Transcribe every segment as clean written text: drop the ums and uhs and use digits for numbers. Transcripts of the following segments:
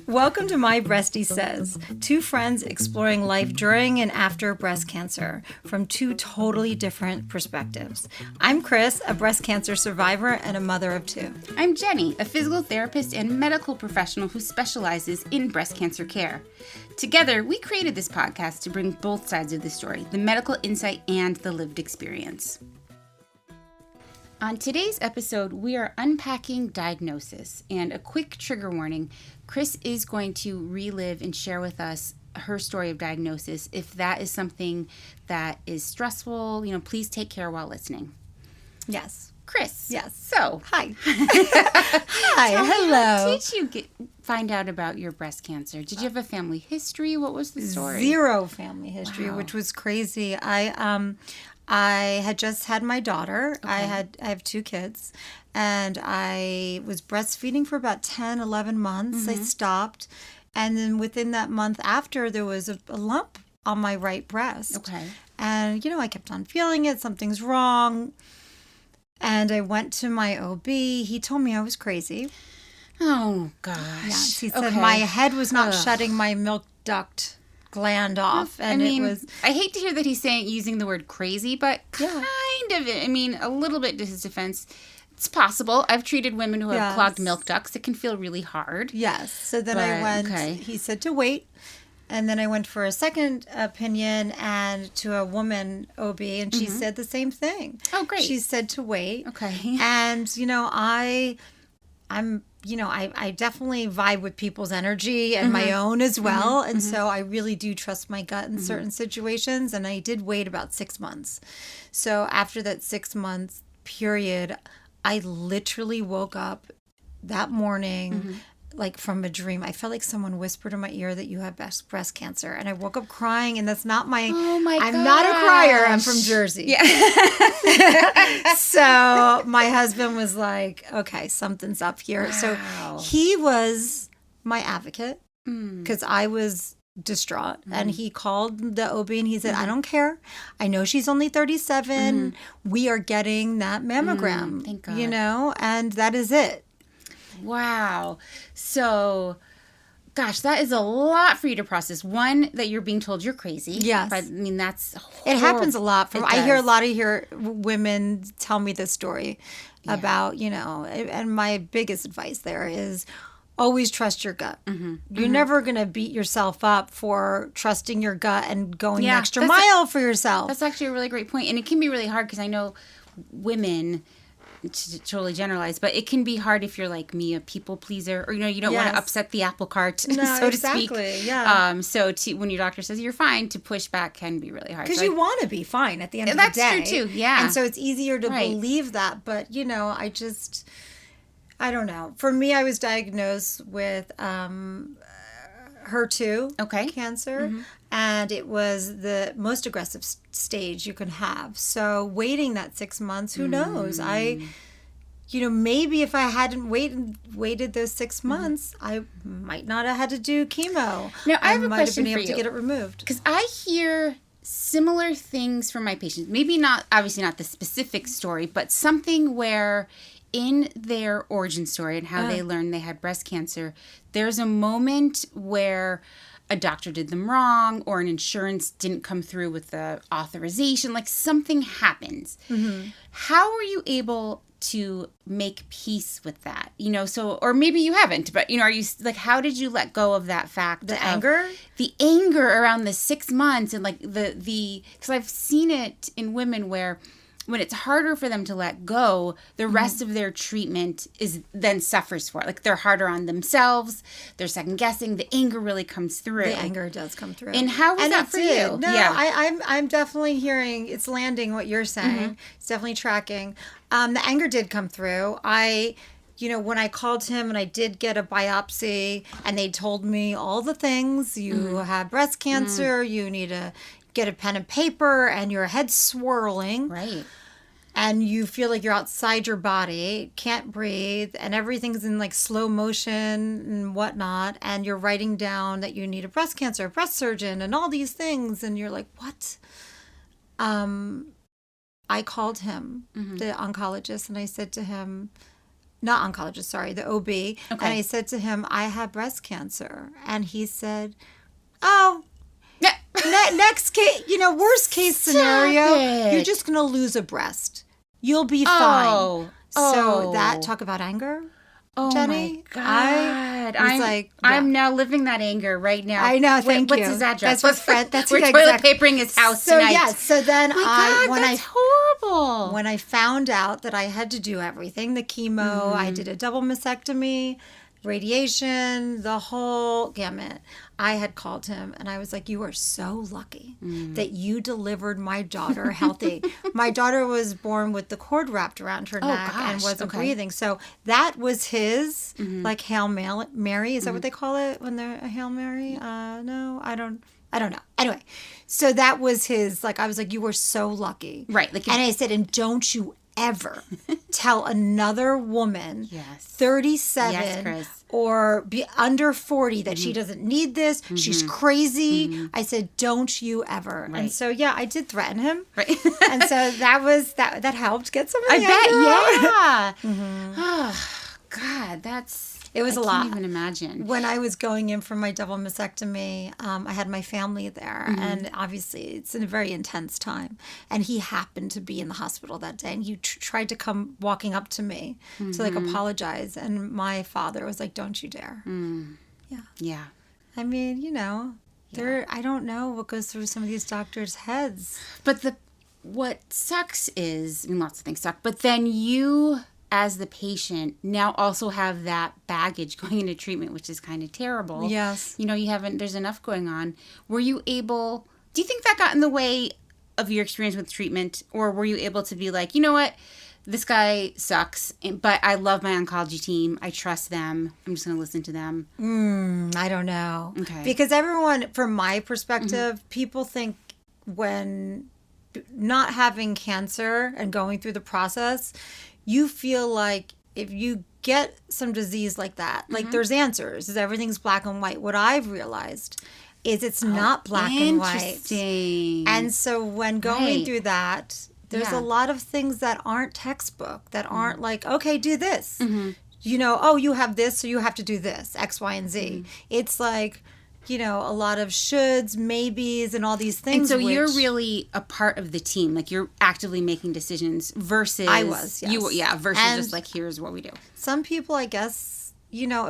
Welcome to My Breastie Says, two friends exploring life during and after breast cancer from two totally different perspectives. I'm Chris, a breast cancer survivor and a mother of two. I'm Jenni, a physical therapist and medical professional who specializes in breast cancer care. Together, we created this podcast to bring both sides of the story, the medical insight and the lived experience. On today's episode, we are unpacking diagnosis, and a quick trigger warning, Chris is going to relive and share with us her story of diagnosis. If that is something that is stressful, please take care while listening. Yes. Chris. Yes. So. Hi. Hi. Hello. How did you find out about your breast cancer? Did you have a family history? What was the story? Zero family history, Wow. which was crazy. I had just had my daughter. Okay. I have two kids, and I was breastfeeding for about 10, 11 months. I stopped, and then within that month after, there was a lump on my right breast. Okay. And, I kept on feeling it. Something's wrong. And I went to my OB. He told me I was crazy. Oh, gosh. Yes, he said my head was not shutting my milk duct gland off. And I hate to hear that he's using the word crazy, but Yeah. kind of, a little bit to his defense. It's possible. I've treated women who have Yes. clogged milk ducts. It can feel really hard. Yes. So then I But, went, okay. he said to wait. And then I went for a second opinion and to a woman OB, and she said the same thing. Oh, great. She said to wait. Okay. And, I definitely vibe with people's energy and my own as well. And so I really do trust my gut in certain situations. And I did wait about 6 months. So after that 6 months period, I literally woke up that morning like from a dream. I felt like someone whispered in my ear that you have breast cancer. And I woke up crying, and that's not my, Oh my I'm not a crier. I'm gosh. from Jersey. Yeah. So my husband was like, okay, something's up here. Wow. So he was my advocate because I was distraught. And he called the OB and he said, I don't care. I know she's only 37. We are getting that mammogram, Thank God. And that is it. Wow. So, gosh, that is a lot for you to process. One, that you're being told you're crazy. Yes. But, that's It happens a lot. It I hear a does. lot of women tell me this story about, and my biggest advice there is always trust your gut. You're never going to beat yourself up for trusting your gut and going an extra mile for yourself. That's actually a really great point. And it can be really hard because I know women, to totally generalize, but it can be hard if you're like me, a people pleaser, or, you don't want to upset the apple cart, so to speak. Yeah. So when your doctor says you're fine, to push back can be really hard. Because So you want to be fine at the end of the day. That's true, too, yeah. And so it's easier to Right. believe that. But, I don't know. For me, I was diagnosed with HER2 cancer, and it was the most aggressive stage you can have. So waiting that 6 months, who knows? Maybe if I hadn't waited those 6 months, I might not have had to do chemo. Now, I have a might question have been for able you. to get it removed. Because I hear similar things from my patients. Maybe obviously not the specific story, but something where in their origin story and how they learned they had breast cancer, there's a moment where a doctor did them wrong or an insurance didn't come through with the authorization, like something happens. How were you able to make peace with that? Or maybe you haven't, but are you like, how did you let go of that fact? The anger? The anger around the 6 months and like because I've seen it in women where when it's harder for them to let go, the rest of their treatment then suffers for it. Like they're harder on themselves, they're second guessing, the anger really comes through. The anger does come through. And how was that for you? No, Yeah. I'm definitely hearing it's landing what you're saying. It's definitely tracking. The anger did come through. When I called him and I did get a biopsy and they told me all the things, you have breast cancer, you need to get a pen and paper and your head's swirling. Right. And you feel like you're outside your body, can't breathe, and everything's in like slow motion and whatnot. And you're writing down that you need a breast cancer, a breast surgeon, and all these things. And you're like, what? I called him, the oncologist, and I said to him, not oncologist, sorry, the OB. Okay. And I said to him, I have breast cancer. And he said, oh, next case, worst case scenario, you're just going to lose a breast. You'll be fine. So talk about anger. Oh, Jenny, my God. I'm now living that anger right now. I know, thank you. What's his address? We're toilet papering his house tonight. So then that's horrible. When I found out that I had to do everything, the chemo, I did a double mastectomy, radiation, the whole gamut. I had called him and I was like, you are so lucky that you delivered my daughter healthy. My daughter was born with the cord wrapped around her neck and wasn't breathing. So that was his like Hail Mary. Is that what they call it when they're a Hail Mary? No, I don't know. Anyway, so that was his, like, I was like, you were so lucky. Right. And I said, and don't you ever tell another woman 37 or be under 40 that she doesn't need this. She's crazy. I said, don't you ever. Right. And so, I did threaten him. Right. And so that helped get some of the I bet, Oh, God, it was a lot. I can't even imagine. When I was going in for my double mastectomy, I had my family there. And obviously, it's a very intense time. And he happened to be in the hospital that day. And he tried to come walking up to me to, like, apologize. And my father was like, don't you dare. Yeah. I mean, I don't know what goes through some of these doctors' heads. But what sucks is, I mean, lots of things suck. But then you, as the patient, now also have that baggage going into treatment, which is kind of terrible. Yes. There's enough going on. Were you able, do you think that got in the way of your experience with treatment? Or were you able to be like, you know what, this guy sucks, but I love my oncology team. I trust them. I'm just going to listen to them. I don't know. Okay. Because everyone, from my perspective, people think when not having cancer and going through the process, you feel like if you get some disease like that, like there's answers, everything's black and white. What I've realized is it's not black and white. Interesting. And so when going through that, there's a lot of things that aren't textbook, that aren't like, okay, do this. You have this, so you have to do this, X, Y, and Z. It's like, a lot of shoulds, maybes, and all these things. And so you're really a part of the team. Like, you're actively making decisions versus... I was, yes. Versus just like, here's what we do. Some people, I guess,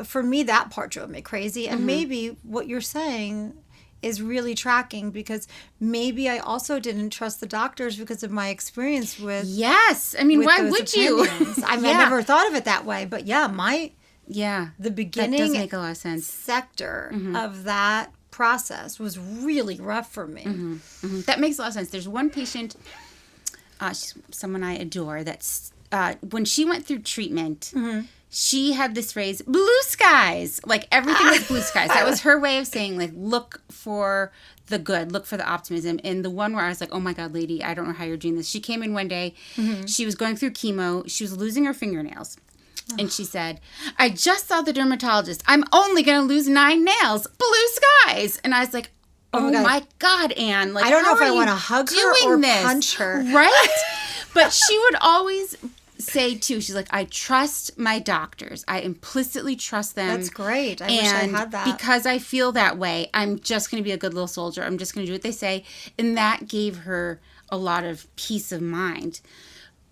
for me, that part drove me crazy. And maybe what you're saying is really tracking, because maybe I also didn't trust the doctors because of my experience with... Yes. I mean, why would you? I never thought of it that way. But the beginning, that does make a lot of sense. Sector of that process was really rough for me. That makes a lot of sense. There's one patient, she's someone I adore, that's when she went through treatment, she had this phrase, blue skies. Like, everything was blue skies. That was her way of saying, like, look for the good, look for the optimism. And the one where I was like, oh my God, lady, I don't know how you're doing this. She came in one day, she was going through chemo, she was losing her fingernails. And she said, I just saw the dermatologist. I'm only going to lose 9 nails. Blue skies. And I was like, oh my God, Anne. Like, I don't know if I want to hug her or punch her. Right? But she would always say, too, she's like, I trust my doctors. I implicitly trust them. That's great. I wish I had that. Because I feel that way, I'm just going to be a good little soldier. I'm just going to do what they say. And that gave her a lot of peace of mind.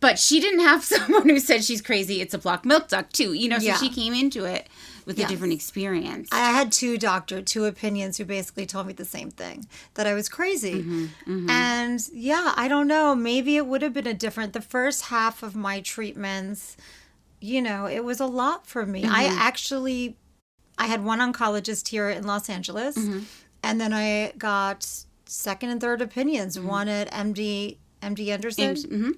But she didn't have someone who said she's crazy. It's a block milk duct, too. So she came into it with a different experience. I had two opinions who basically told me the same thing, that I was crazy. And I don't know. Maybe it would have been the first half of my treatments, it was a lot for me. I had one oncologist here in Los Angeles, and then I got second and third opinions, one at MD Anderson.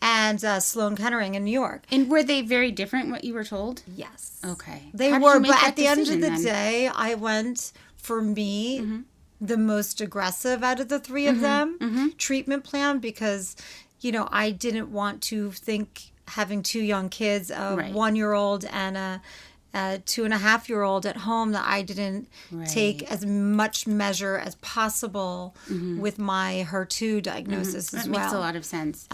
And Sloan Kettering in New York. And were they very different, what you were told? Yes. Okay. They were, but at the end of the day, I went, for me, the most aggressive out of the three of them, treatment plan, because, I didn't want to think having 2 young kids, a 1-year-old and a a 2.5-year-old at home that I didn't take as much measure as possible with my HER2 diagnosis as well. That makes a lot of sense.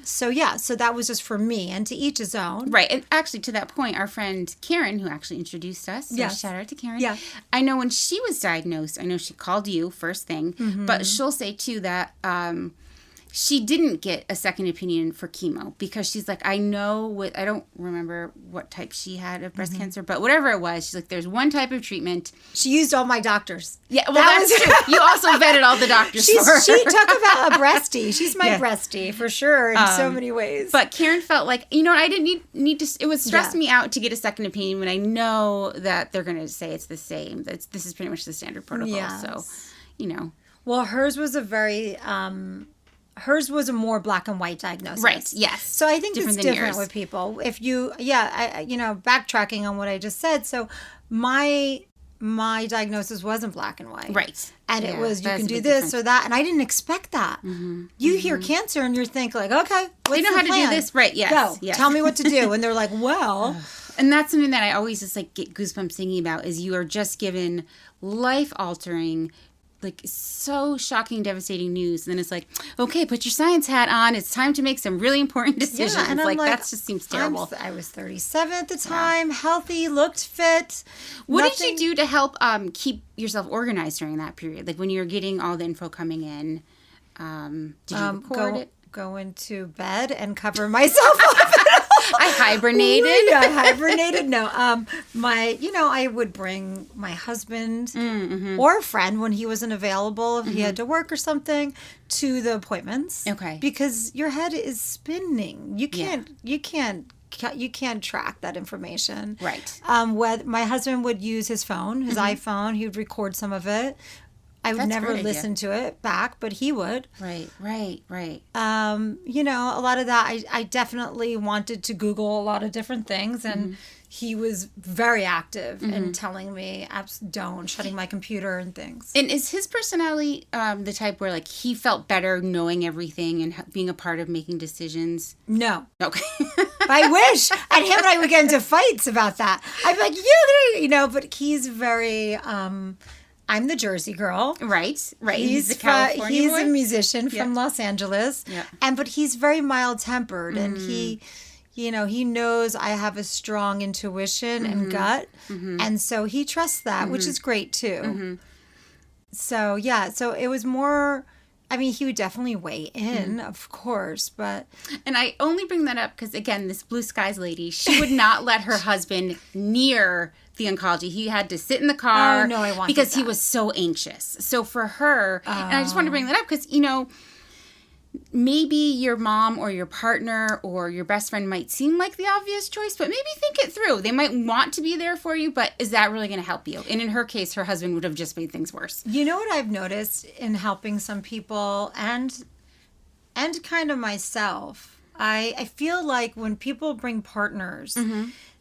So that was just for me, and to each his own. Right. And actually, to that point, our friend Karen, who actually introduced us, so shout out to Karen. Yeah. I know when she was diagnosed, I know she called you first thing, but she'll say too that she didn't get a second opinion for chemo because she's like, I don't remember what type she had of breast cancer, but whatever it was, she's like, there's one type of treatment. She used all my doctors. Yeah, well, that's true. You also vetted all the doctors for her. She took about a breastie. She's my breastie for sure in so many ways. But Karen felt like, I didn't need to, it would stress me out to get a second opinion when I know that they're going to say it's the same. This is pretty much the standard protocol. Yes. So, Well, hers was a more black and white diagnosis. Right, yes. So I think it's different yours. with people. If you, backtracking on what I just said. So my diagnosis wasn't black and white. Right. And it was, you can do this or that. And I didn't expect that. You hear cancer and you think like, okay, what's they know the how plan? to do this. Right, yes. Go. Yes. Tell me what to do. And they're like, well. And that's something that I always just like get goosebumps thinking about is you are just given life-altering, like so shocking, devastating news. And then it's like, okay, put your science hat on. It's time to make some really important decisions. Yeah, and like I'm that just seems terrible. I was 37 at the time, healthy, looked fit. What did you do to help keep yourself organized during that period? Like when you were getting all the info coming in, did you record it? Go into bed and cover myself up. I hibernated. I hibernated. No, I would bring my husband or a friend when he wasn't available, if he had to work or something, to the appointments. Okay. Because your head is spinning. You can't track that information. Right. My husband would use his phone, his iPhone. He would record some of it. I would never listen to it back, but he would. Right. A lot of that, I definitely wanted to Google a lot of different things, and he was very active in telling me, don't, shutting my computer and things. And is his personality the type where, like, he felt better knowing everything and being a part of making decisions? No. Okay. I wish. And him and I would get into fights about that. I'd be like, but he's very... I'm the Jersey girl. Right. He's the California boy. He's a musician from Los Angeles. Yeah. But he's very mild-tempered, and he knows I have a strong intuition and gut, and so he trusts that, which is great too. So it was more. I mean, he would definitely weigh in, of course, but... And I only bring that up because, again, this Blue Skies lady, she would not let her husband near the oncology. He had to sit in the car because he was so anxious. So for her, and I just wanted to bring that up because, maybe your mom or your partner or your best friend might seem like the obvious choice, but maybe think it through. They might want to be there for you, but is that really going to help you? And in her case, her husband would have just made things worse. You know what I've noticed in helping some people and kind of myself? I feel like when people bring partners,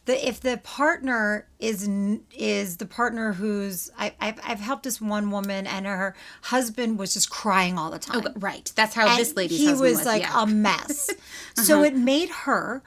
if the partner is the partner who's I've helped this one woman and her husband was just crying all the time. Oh, right. That's how this lady's husband was. He was like a mess. So it made her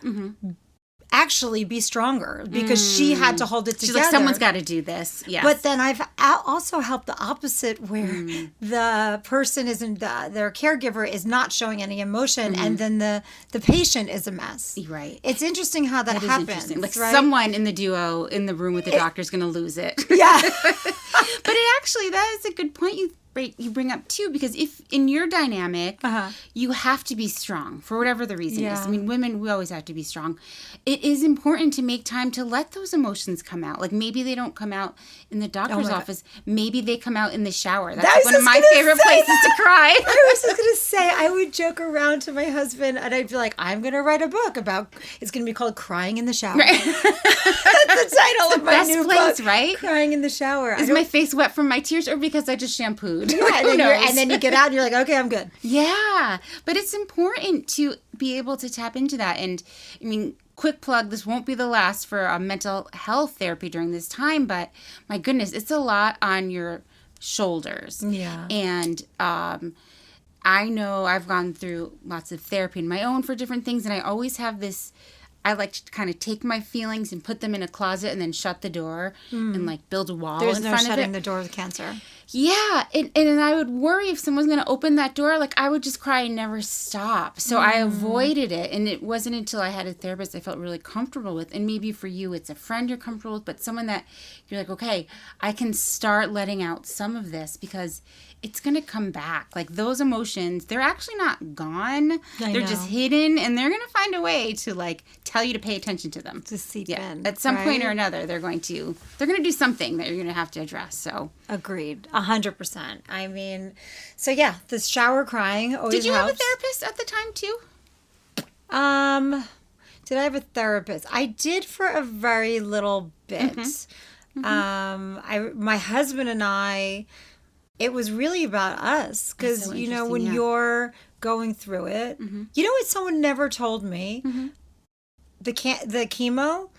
actually be stronger because she had to hold it together. She's like, someone's got to do this. Yes. But then I've also helped the opposite where the person isn't, their caregiver is not showing any emotion and then the patient is a mess. Right. It's interesting how that happens. Like someone in the duo in the room with the doctor is going to lose it. Yeah. But that is a good point you bring up too, because if in your dynamic you have to be strong for whatever the reason is. I mean, women, we always have to be strong. It is important to make time to let those emotions come out. Like maybe they don't come out in the doctor's office. Maybe they come out in the shower. That's one of my favorite places to cry. I was just gonna say, I would joke around to my husband and I'd be like, I'm gonna write a book about, it's gonna be called Crying in the Shower. Right. That's the title of my new book. Right? Crying in the Shower. Is my face wet from my tears or because I just shampooed? Yeah, and then you get out and you're like, okay, I'm good. Yeah. But it's important to be able to tap into that. And I mean, quick plug, this won't be the last for a mental health therapy during this time, but my goodness, it's a lot on your shoulders. Yeah. And I know I've gone through lots of therapy in my own for different things, and I always have this I like to kind of take my feelings and put them in a closet and then shut the door and like build a wall There's in no front of shutting it. the door with cancer. Yeah, and I would worry if someone's going to open that door, like I would just cry and never stop. So I avoided it, and it wasn't until I had a therapist I felt really comfortable with. And maybe for you, it's a friend you're comfortable with, but someone that you're like, okay, I can start letting out some of this because it's going to come back. Like those emotions, they're actually not gone. They're just hidden, and they're going to find a way to like tell you to pay attention to them. To seep in. At some point or another, they're going to do something that you're going to have to address. So agreed, 100%. I mean, so yeah, the shower crying always Did you helps. have a therapist at the time too? Did I have a therapist? I did for a very little bit. My husband and I, it was really about us because, so you know, when you're going through it, you know what someone never told me? The chemo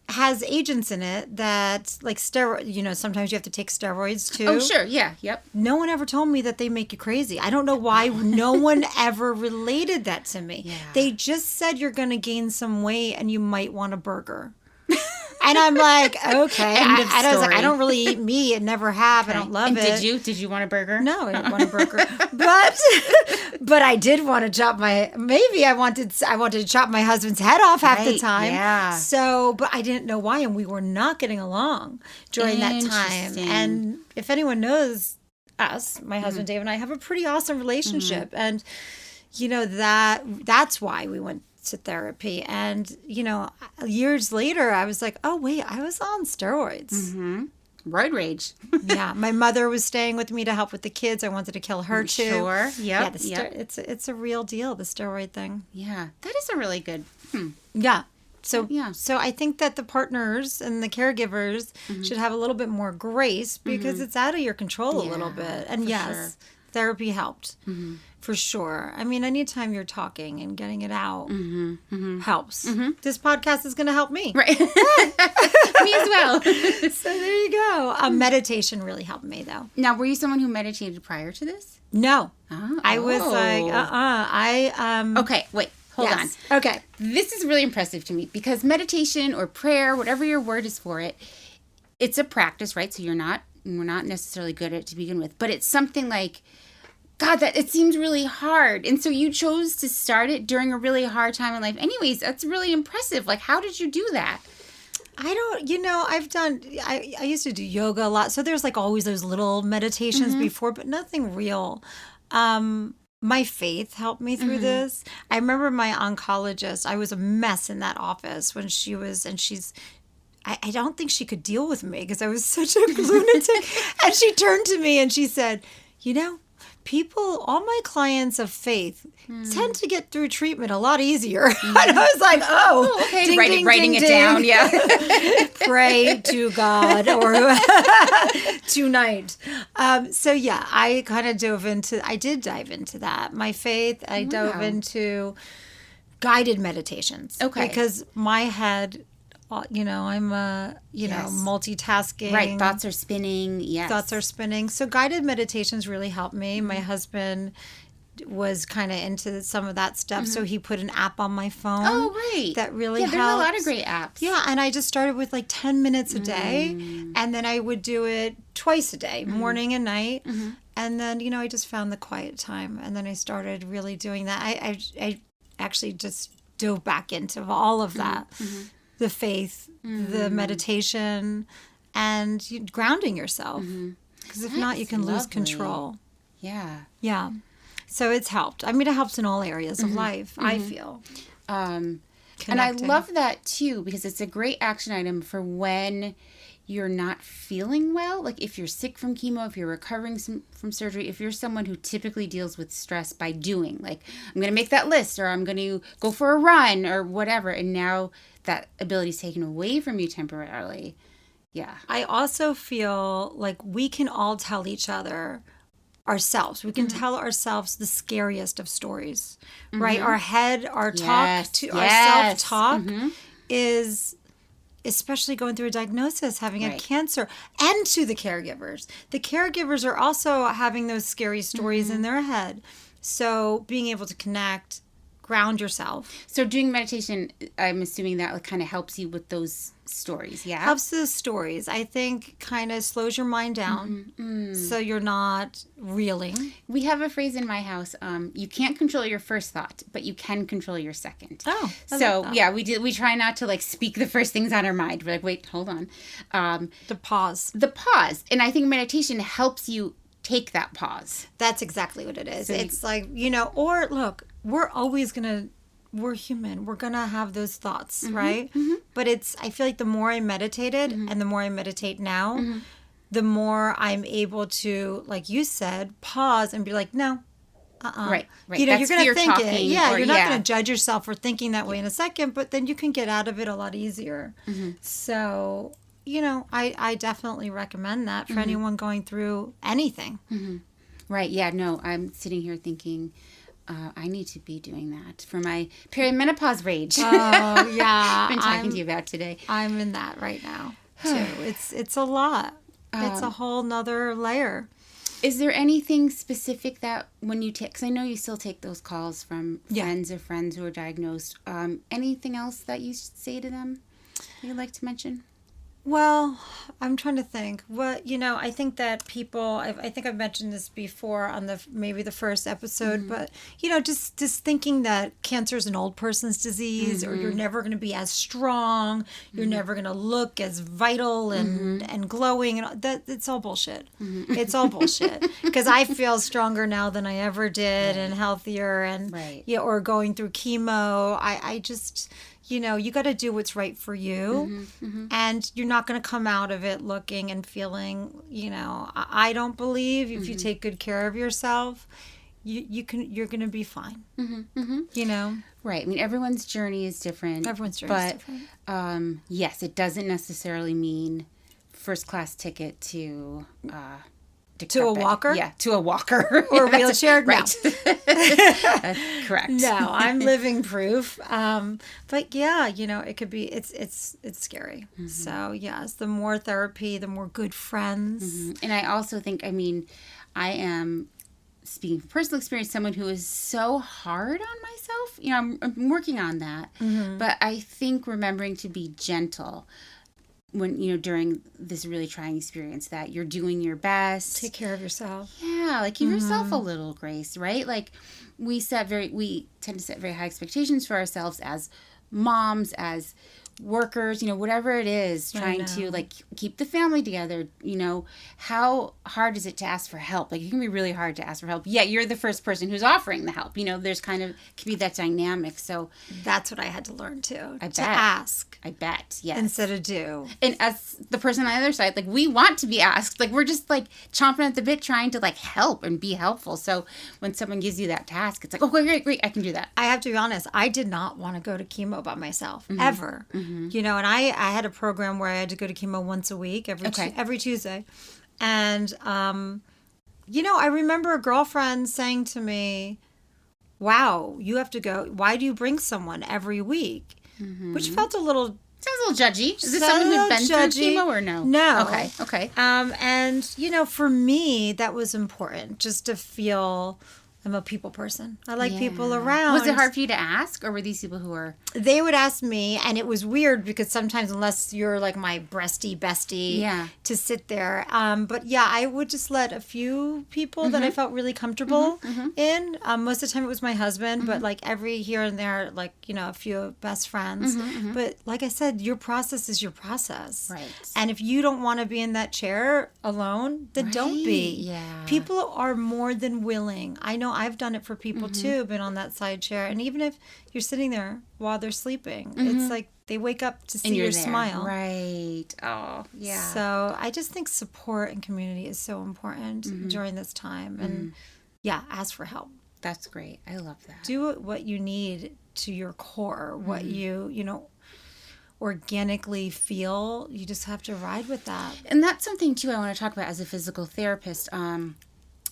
has agents in it that, like steroid, you know, sometimes you have to take steroids too. Oh, sure. Yeah. Yep. No one ever told me that they make you crazy. I don't know why no one ever related that to me. Yeah. They just said you're going to gain some weight and you might want a burger. And I'm like, okay. End of I was like, story. I don't really eat meat and never have. Okay. I don't love and it. Did you want a burger? No, I didn't want a burger. But I did want to chop I wanted to chop my husband's head off half the Right, time. yeah. So, but I didn't know why, and we were not getting along during that time. Interesting. And if anyone knows us, my husband Dave and I have a pretty awesome relationship, and you know that's why we went to therapy. And you know, years later, I was like, oh wait, I was on steroids. Roid rage. Yeah, my mother was staying with me to help with the kids. I wanted to kill her too. Sure. Yep. Yeah, it's a real deal, the steroid thing. Yeah. That is a really good. Yeah. So Yeah. so I think that the partners and the caregivers should have a little bit more grace because it's out of your control a little bit. And for yes, sure. therapy helped. For sure. I mean, anytime you're talking and getting it out helps. This podcast is going to help me. Right. Me as well. So there you go. Meditation really helped me, though. Now, were you someone who meditated prior to this? No. Oh. I was like, Okay, wait. Hold on. Okay. This is really impressive to me because meditation or prayer, whatever your word is for it, it's a practice, right? So we're not necessarily good at it to begin with, but it's something like, God, that it seems really hard. And so you chose to start it during a really hard time in life. Anyways, that's really impressive. Like, how did you do that? I don't, you know, I used to do yoga a lot. So there's like always those little meditations before, but nothing real. My faith helped me through this. I remember my oncologist, I was a mess in that office when I don't think she could deal with me because I was such a lunatic. And she turned to me and she said, you know, all my clients of faith tend to get through treatment a lot easier. And I was like, oh, Okay, ding, ding, writing ding, it down, ding. yeah. Pray to God or tonight. So yeah, I kind of did dive into that. My faith, I dove into guided meditations. Okay. Because my head, you know, I'm you know, multitasking. Right, thoughts are spinning, yes. Thoughts are spinning. So guided meditations really helped me. My husband was kind of into some of that stuff, so he put an app on my phone. Oh, right. That really helped. There's a lot of great apps. Yeah, and I just started with like 10 minutes a day, and then I would do it twice a day, morning and night. And then, you know, I just found the quiet time, and then I started really doing that. I actually just dove back into all of that. The faith, the meditation, and grounding yourself. Because if not, you can lose control. Yeah. Yeah. So it's helped. I mean, it helps in all areas of life, I feel. And I love that too, because it's a great action item for when you're not feeling well. Like if you're sick from chemo, if you're recovering from surgery, if you're someone who typically deals with stress by doing, like, I'm going to make that list, or I'm going to go for a run or whatever. And now that ability is taken away from you temporarily. Yeah. I also feel like we can all tell each other ourselves. We can tell ourselves the scariest of stories, right? Our head, our talk, our self-talk is, especially going through a diagnosis, having a cancer, and to the caregivers. The caregivers are also having those scary stories in their head. So being able to connect ground yourself. So doing meditation, I'm assuming that kind of helps you with those stories, yeah? Helps the stories. I think kind of slows your mind down so you're not reeling. We have a phrase in my house, you can't control your first thought, but you can control your second. Oh, so yeah, we try not to like speak the first things on our mind. We're like, wait, hold on. The pause. And I think meditation helps you take that pause. That's exactly what it is. So it's like, you know, or look, we're human. We're going to have those thoughts, right? But I feel like the more I meditated and the more I meditate now, the more I'm able to, like you said, pause and be like, no, Right. You know, you're going to think it. Yeah, you're not going to judge yourself for thinking that way in a second, but then you can get out of it a lot easier. So, you know, I definitely recommend that for anyone going through anything. Right. Yeah. No, I'm sitting here thinking, I need to be doing that for my perimenopause rage. Oh, yeah. I've been talking to you about today. I'm in that right now, too. It's a lot. It's a whole nother layer. Is there anything specific that when you take, because I know you still take those calls from friends or friends who are diagnosed, anything else that you say to them that you'd like to mention? Well, I'm trying to think. I think that people, I think I've mentioned this before on maybe the first episode, but, you know, just thinking that cancer is an old person's disease or you're never going to be as strong, you're never going to look as vital and glowing, and that it's all bullshit. It's all bullshit. Because I feel stronger now than I ever did and healthier and, or going through chemo. I just... You know, you got to do what's right for you, and you're not going to come out of it looking and feeling, you know, I don't believe if you take good care of yourself, you're going to be fine, you know? Right. I mean, everyone's journey is different. Everyone's journey is different. Yes, it doesn't necessarily mean first class ticket to... To a walker? Yeah, to a walker. Or a wheelchair? Right. Correct. No, I'm living proof. But yeah, you know, it could be, it's scary. So yes, the more therapy, the more good friends. And I also think, I mean, I am, speaking from personal experience, someone who is so hard on myself. You know, I'm working on that. But I think remembering to be gentle when, you know, during this really trying experience, that you're doing your best. Take care of yourself. Yeah, like give yourself a little grace, right? Like we tend to set very high expectations for ourselves as moms, as workers, you know, whatever it is, trying to like keep the family together. You know, how hard is it to ask for help? Like it can be really hard to ask for help. Yeah, you're the first person who's offering the help. You know, there's kind of can be that dynamic. So that's what I had to learn too. To ask. I bet. Yes. Instead of do. And as the person on the other side, like we want to be asked. Like we're just like chomping at the bit trying to like help and be helpful. So when someone gives you that task, it's like, oh, great, I can do that. I have to be honest. I did not want to go to chemo by myself ever. You know, and I had a program where I had to go to chemo once a week, every Tuesday. And, you know, I remember a girlfriend saying to me, wow, you have to go. Why do you bring someone every week? Which felt a little... Sounds a little judgy. Is this someone who's been through chemo or no? No. Okay. And, you know, for me, that was important, just to feel... I'm a people person. I like people around. Was it hard for you to ask, or were these people who were... They would ask me, and it was weird because sometimes, unless you're like my breasty bestie, to sit there. But yeah, I would just let a few people that I felt really comfortable in. Most of the time it was my husband, but like every here and there, like, you know, a few best friends. But like I said, your process is your process. Right. And if you don't want to be in that chair alone, then don't be. Yeah. People are more than willing. I know I've done it for people too, been on that side chair. And even if you're sitting there while they're sleeping, it's like they wake up to see your smile. Right. Oh, yeah. So I just think support and community is so important during this time. And ask for help. That's great. I love that. Do what you need to your core, what you know, organically feel. You just have to ride with that. And that's something too I want to talk about as a physical therapist.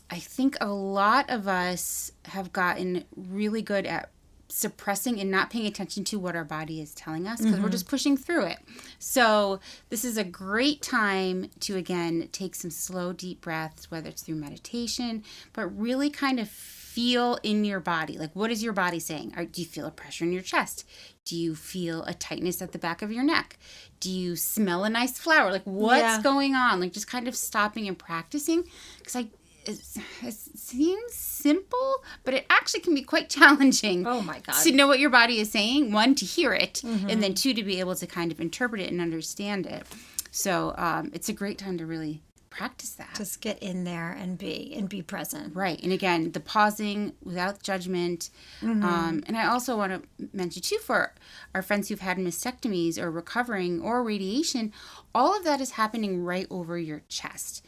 I think a lot of us have gotten really good at suppressing and not paying attention to what our body is telling us because we're just pushing through it. So this is a great time to, again, take some slow, deep breaths, whether it's through meditation, but really kind of feel in your body. Like, what is your body saying? Do you feel a pressure in your chest? Do you feel a tightness at the back of your neck? Do you smell a nice flower? Like, what's going on? Like, just kind of stopping and practicing. Because it seems simple, but it actually can be quite challenging. Oh my God. To know what your body is saying. One, to hear it, and then two, to be able to kind of interpret it and understand it. So it's a great time to really practice that. Just get in there and be present. Right. And again, the pausing without judgment. And I also want to mention too, for our friends who've had mastectomies or recovering or radiation, all of that is happening right over your chest.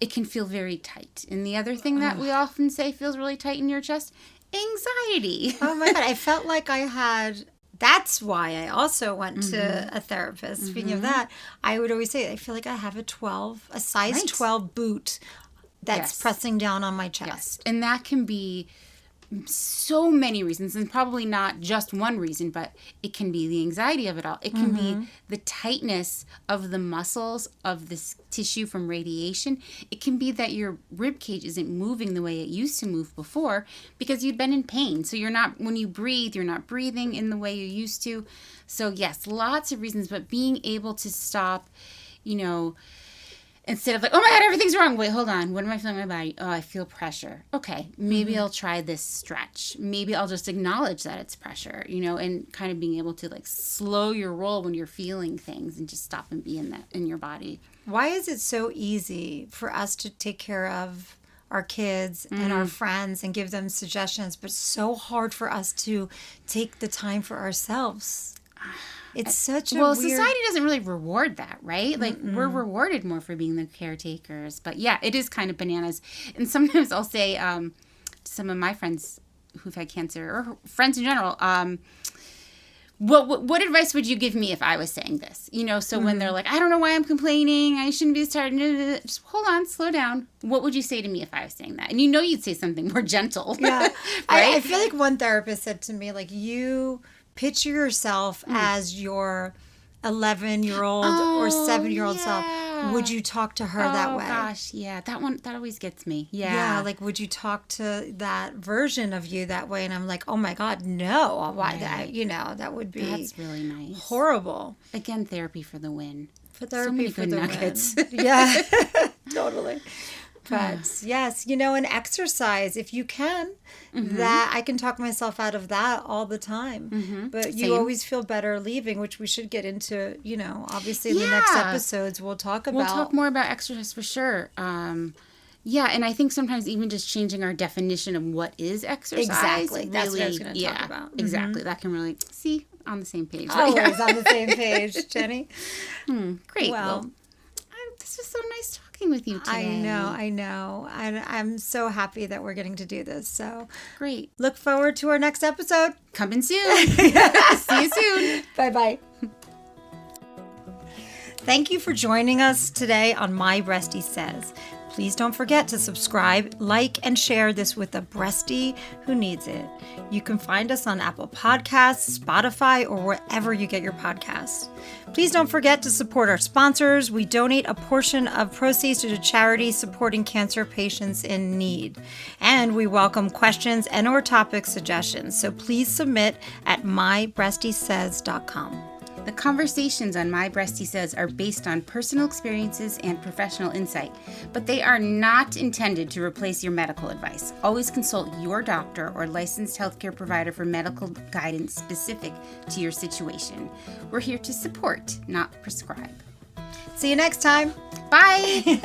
It can feel very tight. And the other thing that we often say feels really tight in your chest, anxiety. Oh my God. I felt like I had... That's why I also went to a therapist. Speaking of that, I would always say, I feel like I have a size 12 boot that's pressing down on my chest. Yes. And that can be so many reasons, and probably not just one reason, but it can be the anxiety of it all. It can be the tightness of the muscles of this tissue from radiation. It can be that your rib cage isn't moving the way it used to move before because you've been in pain. So when you breathe, you're not breathing in the way you used to. So yes, lots of reasons, but being able to stop, instead of like, oh my God, everything's wrong. Wait, hold on. What am I feeling in my body? Oh, I feel pressure. Okay, maybe I'll try this stretch. Maybe I'll just acknowledge that it's pressure, and kind of being able to like slow your roll when you're feeling things and just stop and be in your body. Why is it so easy for us to take care of our kids and our friends and give them suggestions, but so hard for us to take the time for ourselves? It's such a weird... society doesn't really reward that, right? Like, we're rewarded more for being the caretakers. But yeah, it is kind of bananas. And sometimes I'll say to some of my friends who've had cancer, or friends in general, what advice would you give me if I was saying this? So when they're like, I don't know why I'm complaining, I shouldn't be this tired, just hold on, slow down. What would you say to me if I was saying that? And you'd say something more gentle. Yeah. Right? I feel like one therapist said to me, like, you... picture yourself as your 11-year-old or 7-year-old self. Would you talk to her that way? Oh, gosh, yeah. That always gets me. Yeah. Yeah, like, would you talk to that version of you that way? And I'm like, oh, my God, no. Why that? That would be... That's really nice. Horrible. Again, therapy for the win. For therapy for the nuggets. win. Yeah, totally. But yes, and exercise, if you can, that I can talk myself out of that all the time. But you always feel better leaving, which we should get into, obviously in the next episodes we'll talk about. We'll talk more about exercise for sure. Yeah, and I think sometimes even just changing our definition of what is exercise. Exactly. Really, that's what I was going to talk about. Exactly. That can really, on the same page. Always on the same page, Jenny. Great. Well, this was so nice talking with you today. I know. I'm so happy that we're getting to do this. So great. Look forward to our next episode. Coming soon. See you soon. Bye-bye. Thank you for joining us today on My Breastie Says. Please don't forget to subscribe, like, and share this with a breastie who needs it. You can find us on Apple Podcasts, Spotify, or wherever you get your podcasts. Please don't forget to support our sponsors. We donate a portion of proceeds to charities supporting cancer patients in need. And we welcome questions and/or topic suggestions. So please submit at mybreastiesays.com. The conversations on My Breastie Says are based on personal experiences and professional insight, but they are not intended to replace your medical advice. Always consult your doctor or licensed healthcare provider for medical guidance specific to your situation. We're here to support, not prescribe. See you next time. Bye!